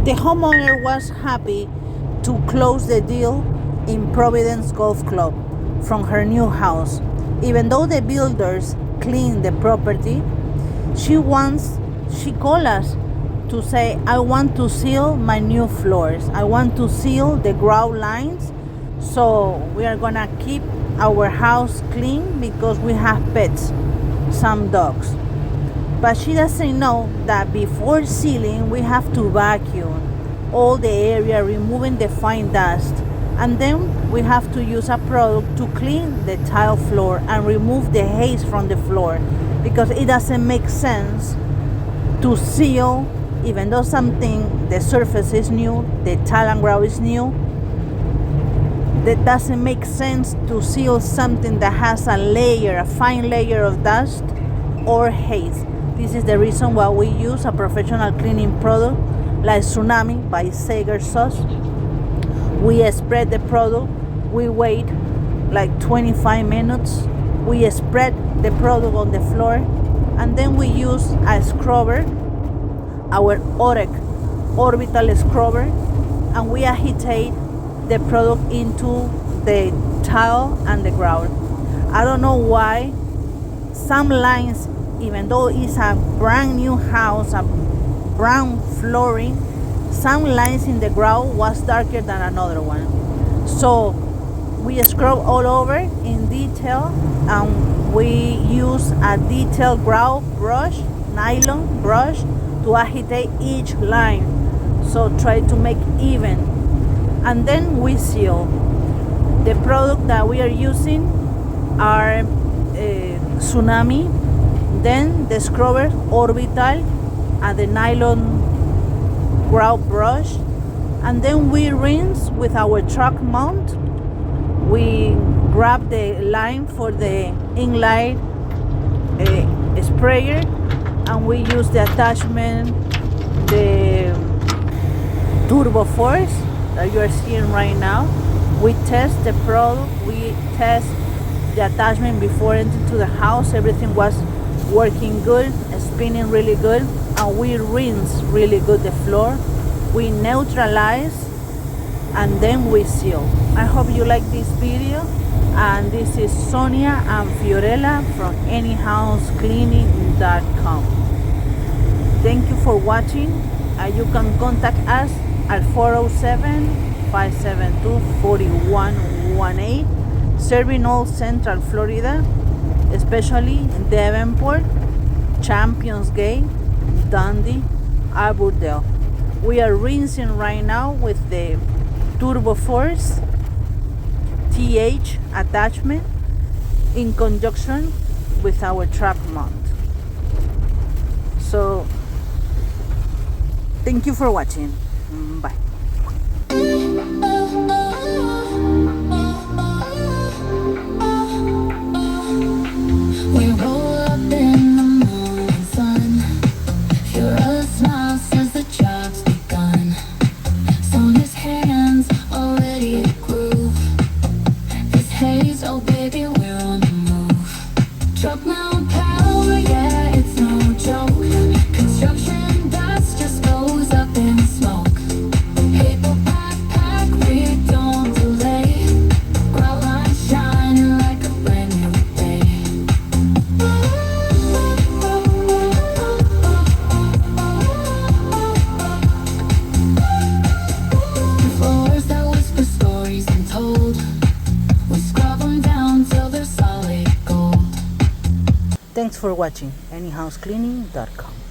The homeowner was happy to close the deal in Providence Golf Club from her new house. Even though the builders cleaned the property, she called us to say, I want to seal my new floors. I want to seal the grout lines. So we are gonna keep our house clean because we have pets, some dogs. But she doesn't know that before sealing, we have to vacuum all the area, removing the fine dust. And then we have to use a product to clean the tile floor and remove the haze from the floor, because it doesn't make sense to seal, even though the surface is new, the tile and grout is new. That doesn't make sense to seal something that has a fine layer of dust or haze. This is the reason why we use a professional cleaning product like Tsunami by Sager Sauce. We spread the product, we wait like 25 minutes, we spread the product on the floor, and then we use a scrubber, our orbital scrubber, and we agitate the product into the tile and the grout. I don't know why some lines, even though it's a brand new house, a brown flooring, some lines in the grout was darker than another one. So we scrub all over in detail, and we use a detailed grout brush, nylon brush, to agitate each line. So try to make even. And then we seal. The product that we are using are Tsunami, then the scrubber orbital, and the nylon grout brush, and then we rinse with our truck mount. We grab the line for the inline sprayer, and we use the attachment, the turbo force that you are seeing right now. We test the product, we test the attachment before entering to the house. Everything was working good, spinning really good, and we rinse really good the floor. We neutralize, and then we seal. I hope you like this video, and this is Sonia and Fiorella from anyhousecleaning.com. Thank you for watching. You can contact us at 407-572-4118, serving all Central Florida, especially Davenport, Champions Gate, Dundee, Arbordale. We are rinsing right now with the Turbo Force TH attachment in conjunction with our truck mount. So thank you for watching. Bye. Thanks for watching. anyhousecleaning.com.